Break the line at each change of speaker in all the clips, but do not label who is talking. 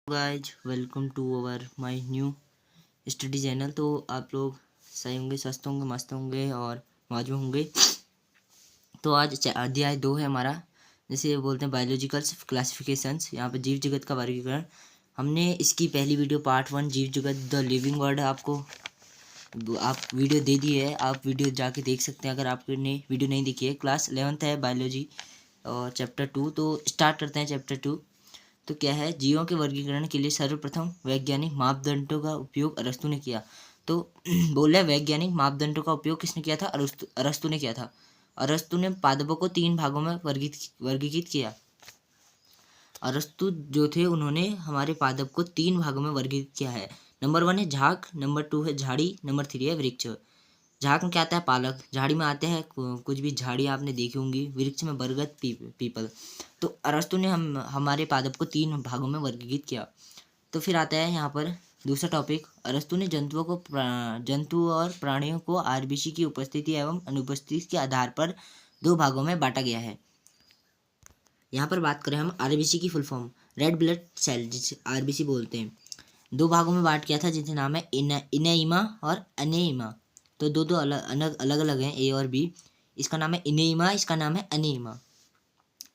Guys welcome to our my new study channel. तो आप लोग सही होंगे, स्वस्थ होंगे, मस्त होंगे और मौज में होंगे। तो आज अध्याय 2 है हमारा, जैसे बोलते हैं बायोलॉजिकल क्लासिफिकेशंस। यहाँ पे जीव जगत का वर्गीकरण। हमने इसकी पहली वीडियो पार्ट 1 जीव जगत द लिविंग वर्ल्ड आपको आप वीडियो दे दी है। आप वीडियो जाके देख सकते हैं अगर आपने वीडियो नहीं देखी है। क्लास 11th है बायोलॉजी और चैप्टर 2। तो स्टार्ट करते हैं चैप्टर 2। तो क्या है, जीवों के वर्गीकरण के लिए सर्वप्रथम वैज्ञानिक मापदंडों का उपयोग अरस्तु ने किया। तो बोले वैज्ञानिक मापदंडों का उपयोग किसने किया था? अरस्तु ने किया था। अरस्तु ने पादपों को 3 भागों में वर्गीकृत किया। अरस्तु जो थे उन्होंने हमारे पादप को 3 भागों में वर्गीकृत किया है। नंबर 1 है झाग, नंबर 2 है झाड़ी, नंबर 3 है वृक्ष। झाग में क्या आता है? पालक। झाड़ी में आते हैं कुछ भी झाड़ी आपने देखी होंगी। वृक्ष में बरगद, पीपल। तो अरस्तु ने हमारे पादप को 3 भागों में वर्गीकृत किया। तो फिर आता है यहाँ पर दूसरा टॉपिक। अरस्तु ने जंतु और प्राणियों को आरबीसी की उपस्थिति एवं अनुपस्थिति के आधार पर 2 भागों में बांटा गया है। यहाँ पर बात करें हम आरबीसी की full form, red blood cell, जिसे आरबीसी बोलते हैं। 2 भागों में बांट किया था जिनके नाम है इनेइमा और अनेइमा। तो दो अलग अलग हैं, ए और बी। इसका नाम है इनेइमा, इसका नाम है अनेइमा।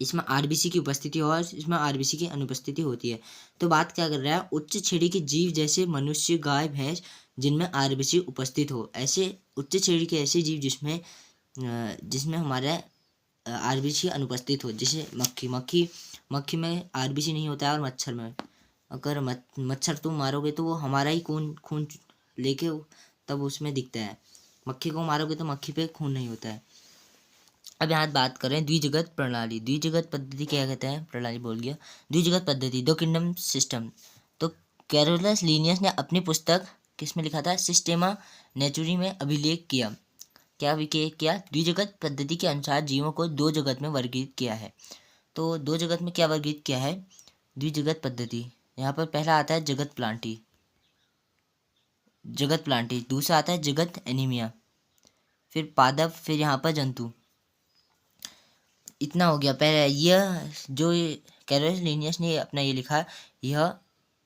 इसमें आरबीसी की उपस्थिति और इसमें आरबीसी की अनुपस्थिति होती है। तो बात क्या कर रहा है? उच्च श्रेणी के जीव जैसे मनुष्य, गाय, भैंस, जिनमें आरबीसी उपस्थित हो। ऐसे उच्च श्रेणी के ऐसे जीव जिसमें हमारा आरबीसी अनुपस्थित हो, जैसे मक्खी में आरबीसी नहीं होता है। और मच्छर में अगर मच्छर तुम मारोगे तो वो हमारा ही खून लेके तब उसमें दिखता है। मक्खी को मारोगे तो मक्खी पे खून नहीं होता है। अब यहाँ बात करें द्विजगत प्रणाली। द्विजगत पद्धति क्या कहते हैं? प्रणाली बोल गया। द्विजगत पद्धति, 2 किंगडम सिस्टम। तो कैरोलस लिनियस ने अपनी पुस्तक किसमें लिखा था? सिस्टेमा नेचुरी में अभिलेख किया। क्या अभिलेख किया? द्विजगत पद्धति के अनुसार जीवों को 2 जगत में वर्गीकृत किया है। तो 2 जगत में क्या वर्गीकृत किया है? द्विजगत पद्धति। यहाँ पर पहला आता है जगत प्लांटी, दूसरा आता है जगत एनीमिया, फिर पादप, फिर यहाँ पर जंतु। इतना हो गया। पहले यह जो कैरोलस लिनियस ने अपना ये लिखा, यह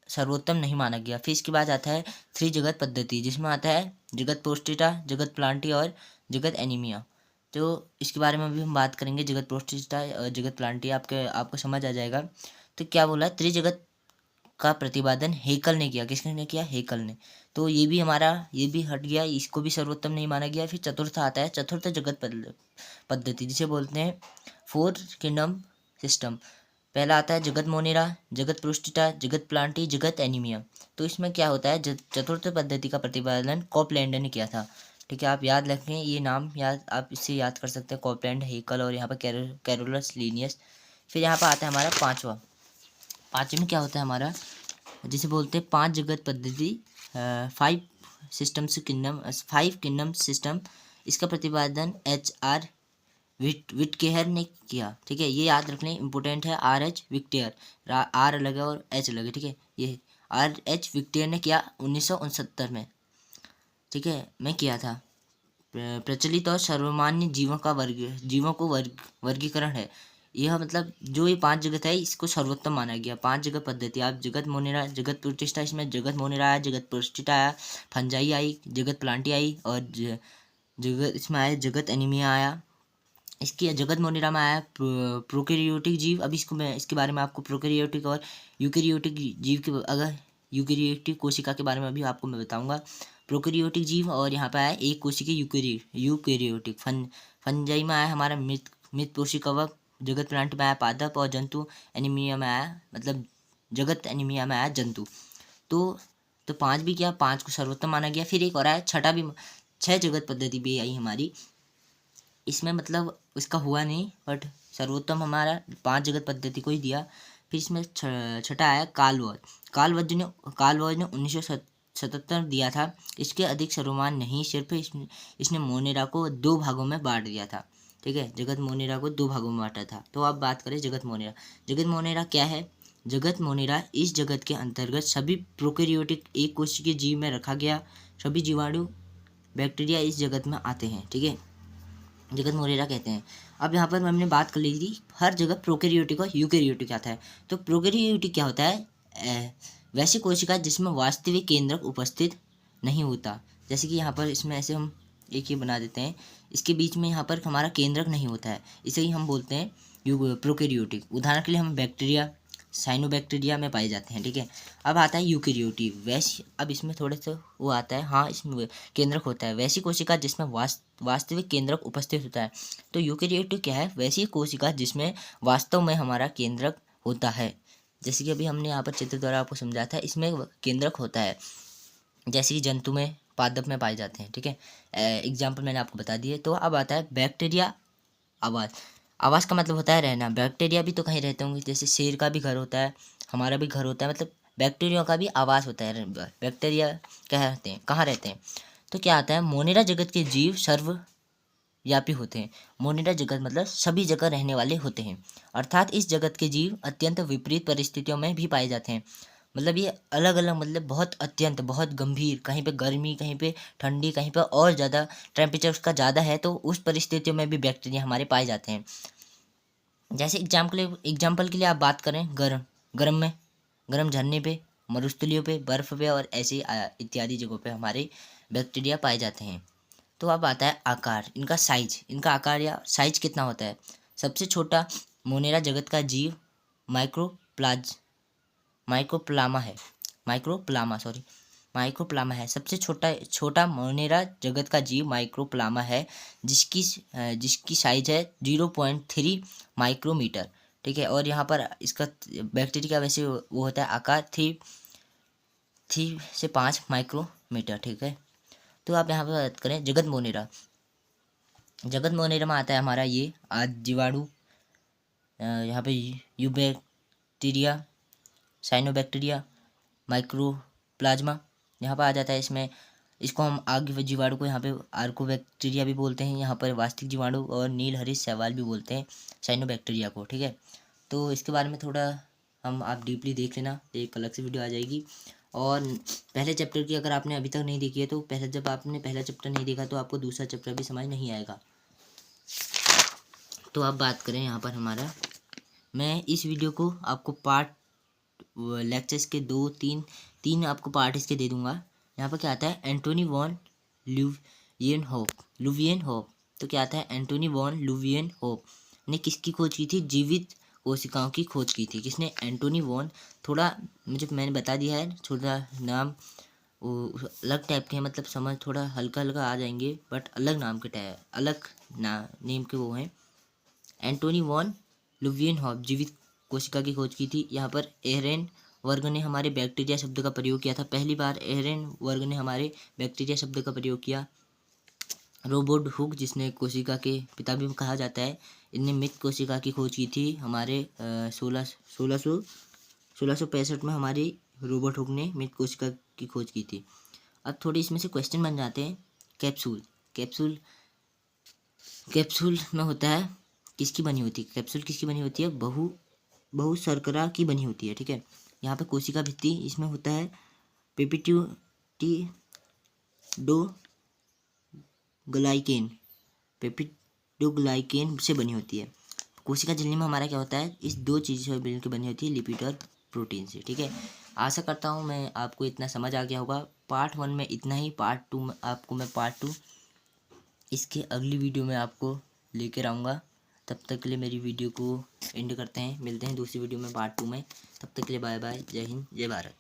सर्वोत्तम नहीं माना गया। फिर इसके बाद आता है 3 जगत पद्धति, जिसमें आता है जगत पोस्टिटा, जगत प्लांटी और जगत एनीमिया। तो इसके बारे में भी हम बात करेंगे। जगत पोस्टिटा और जगत प्लांटी आपको समझ आ जाएगा। तो क्या बोला? त्रिजगत का प्रतिपादन हेकल ने किया। किसने किया? हेकल ने। तो ये भी हट गया, इसको भी सर्वोत्तम नहीं माना गया। फिर चतुर्थ आता है चतुर्थ जगत पद्धति, जिसे बोलते हैं 4 किंगडम सिस्टम। पहला आता है जगत मोनेरा, जगत प्रोस्टिटा, जगत प्लांटी, जगत एनीमिया। तो इसमें क्या होता है? चतुर्थ पद्धति का प्रतिपादन कॉपलैंड ने किया था। ठीक है, आप याद रखें ये नाम, आप इससे याद कर सकते हैं। कॉपलैंड, हेकल और यहाँ पर कैरोलस लिनियस। फिर यहाँ पर आता है हमारा पाँचवें में क्या होता है हमारा, जिसे बोलते हैं 5 जगत पद्धति, 5 किंगडम सिस्टम। इसका प्रतिपादन HR विटकेहर ने किया। ठीक है, ये याद रखने इंपॉर्टेंट है। RH विक्टेयर, R अलग है और H अलग है। ठीक है, ये RH विक्टेयर ने किया 1969 में। ठीक है, मैं किया था। प्रचलित और सर्वमान्य जीवों को वर्गीकरण है। यह मतलब जो ये 5 जगत है इसको सर्वोत्तम माना गया। 5 जगत पद्धति। आप जगत मोनेरा, जगत प्रोटिस्टा, इसमें जगत मोनेरा आया, जगत प्रोस्टिटा आया, फंजाई आई, जगत प्लांटी आई और जगत इसमें आया जगत एनीमिया आया। इसकी जगत मोनेरा में आया प्रोकैरियोटिक जीव। अब इसके बारे में आपको प्रोकैरियोटिक और यूकैरियोटिक जीव के, अगर यूकैरियोटिक कोशिका के बारे में भी आपको मैं बताऊंगा। प्रोकैरियोटिक जीव और यहाँ पे आया एक कोशिकीय यूकैरियोटिक। फंजाई में आया हमारा मृत कोशिकावक, जगत प्लांट में आया पादप और जंतु एनीमिया में आया, मतलब जगत एनीमिया में आया जंतु। तो 5 भी क्या, 5 को सर्वोत्तम माना गया। फिर एक और आया छठा भी, 6 जगत पद्धति भी आई हमारी। इसमें मतलब इसका हुआ नहीं, बट सर्वोत्तम हमारा 5 जगत पद्धति को ही दिया। फिर इसमें छठा आया कालवज ने 1977 दिया था। इसके अधिक सर्वमान नहीं, सिर्फ इसने मोनेरा को 2 भागों में बांट दिया था। ठीक है, जगत मोनेरा को 2 भागों में बांटा था। तो अब बात करें जगत मोनेरा क्या है? जगत मोनेरा इस जगत के अंतर्गत सभी प्रोकैरियोटिक एक कोशिकीय जीव में रखा गया सभी जीवाणु बैक्टीरिया इस जगत में आते हैं। ठीक है, जगत मोनेरा कहते हैं। अब यहाँ पर हमने बात कर ली थी हर जगह प्रोकैरियोटिक और यूकैरियोटिक आता है। तो प्रोकैरियोटिक क्या होता है? वैसी कोशिका जिसमें वास्तविक केंद्रक उपस्थित नहीं होता। जैसे कि यहाँ पर इसमें ऐसे हम एक ही बना देते हैं, इसके बीच में यहाँ पर हमारा केंद्रक नहीं होता है, इसे ही हम बोलते हैं प्रोकैरियोटिक। उदाहरण के लिए हम बैक्टीरिया, साइनोबैक्टीरिया में पाए जाते हैं, ठीक है। अब आता है यूकैरियोटी। वैसी, अब इसमें थोड़े से वो आता है, हाँ इसमें केंद्रक होता है। वैसी कोशिका जिसमें वास्तविक केंद्रक उपस्थित होता है। तो यूकैरियोटी क्या है? वैसी कोशिका जिसमें वास्तव में हमारा केंद्रक होता है। जैसे कि अभी हमने यहाँ पर चित्र द्वारा आपको समझा था, इसमें केंद्रक होता है। जैसे कि जंतु में, पादप में पाए जाते हैं, ठीक है। एग्जाम्पल मैंने आपको बता दिए। तो अब आता है बैक्टीरिया आवास। आवास का मतलब होता है रहना। बैक्टीरिया भी तो कहीं रहते होंगे, जैसे शेर का भी घर होता है, हमारा भी घर होता है, मतलब बैक्टीरिया का भी आवास होता है। बैक्टीरिया कहाँ रहते हैं, कहाँ रहते हैं? तो क्या आता है, मोनेरा जगत के जीव सर्वव्यापी होते हैं। मोनेरा जगत मतलब सभी जगह रहने वाले होते हैं, अर्थात इस जगत के जीव अत्यंत विपरीत परिस्थितियों में भी पाए जाते हैं। मतलब ये अलग अलग, मतलब बहुत अत्यंत, बहुत गंभीर, कहीं पे गर्मी, कहीं पे ठंडी, कहीं पे और ज़्यादा टेम्परेचर उसका ज़्यादा है, तो उस परिस्थितियों में भी बैक्टीरिया हमारे पाए जाते हैं। जैसे एग्जाम्पल के लिए आप बात करें, गर्म झरने पे, मरुस्थलीयों पे, बर्फ़ पे और ऐसे इत्यादि जगहों पे हमारे बैक्टीरिया पाए जाते हैं। तो अब आता है आकार, इनका साइज, इनका आकार या साइज कितना होता है? सबसे छोटा मोनेरा जगत का जीव माइक्रोप्लामा है। सबसे छोटा मोनेरा जगत का जीव माइक्रोप्लामा है, जिसकी साइज है 0.3 माइक्रोमीटर, ठीक है। और यहाँ पर इसका बैक्टीरिया का वैसे वो होता है आकार 3 से 5 माइक्रोमीटर, ठीक है। तो आप यहाँ पर बात करें जगत मोनेरा में आता है हमारा ये आदि जीवाणु, यहाँ पे यूबैक्टीरिया, साइनोबैक्टीरिया, माइक्रोप्लाज्मा यहाँ पर आ जाता है। इसमें इसको हम आगे जीवाणु को यहाँ पे आर्कोबैक्टीरिया भी बोलते हैं, यहाँ पर वास्तविक जीवाणु, और नील हरित शैवाल भी बोलते हैं साइनोबैक्टीरिया को, ठीक है। तो इसके बारे में थोड़ा आप डीपली देख लेना, एक अलग से वीडियो आ जाएगी। और पहले चैप्टर की अगर आपने अभी तक नहीं देखी है, तो जब आपने पहला चैप्टर नहीं देखा तो आपको दूसरा चैप्टर भी समझ नहीं आएगा। तो अब बात करें यहाँ पर हमारा, मैं इस वीडियो को आपको पार्ट लेक्चर्स के तीन आपको पार्ट इसके दे दूंगा। यहाँ पर क्या आता है, एंटोनी वॉन लुवियनहोफ। तो क्या आता है, एंटोनी वॉन लुवियनहोफ ने किसकी खोज की थी? जीवित कोशिकाओं की खोज की थी। किसने? एंटोनी वॉन। थोड़ा मैंने बता दिया है, थोड़ा नाम वो अलग टाइप के हैं, मतलब समझ थोड़ा हल्का हल्का आ जाएंगे, बट अलग नाम के नेम के वो हैं। एंटोनी वॉन लुवियनहोफ जीवित कोशिका की खोज की थी। यहाँ पर एहरेन वर्ग ने हमारे बैक्टीरिया शब्द का प्रयोग किया था। पहली बार एहरेन वर्ग ने हमारे बैक्टीरिया शब्द का प्रयोग किया। रॉबर्ट हुक, जिसने कोशिका के पिता भी कहा जाता है, इनने मृत कोशिका की खोज की थी हमारे 1665 में। हमारी रॉबर्ट हुक ने मृत कोशिका की खोज की थी। अब थोड़ी इसमें से क्वेश्चन बन जाते हैं। कैप्सूल में होता है, किसकी बनी होती है? कैप्सूल किसकी बनी होती है? बहुशर्करा की बनी होती है, ठीक है। यहाँ पे कोशिका भित्ति, इसमें होता है पेप्टिडोग्लाइकेन से बनी होती है। कोशिका झिल्ली में हमारा क्या होता है? इस दो चीज़ों से मिलकर बनी होती है, लिपिड और प्रोटीन से, ठीक है। आशा करता हूँ मैं आपको इतना समझ आ गया होगा। पार्ट 1 में इतना ही। पार्ट 2 में आपको मैं पार्ट 2 इसके अगली वीडियो में आपको लेकर आऊँगा। तब तक के लिए मेरी वीडियो को एंड करते हैं, मिलते हैं दूसरी वीडियो में पार्ट 2 में। तब तक के लिए बाय बाय, जय हिंद, जय भारत।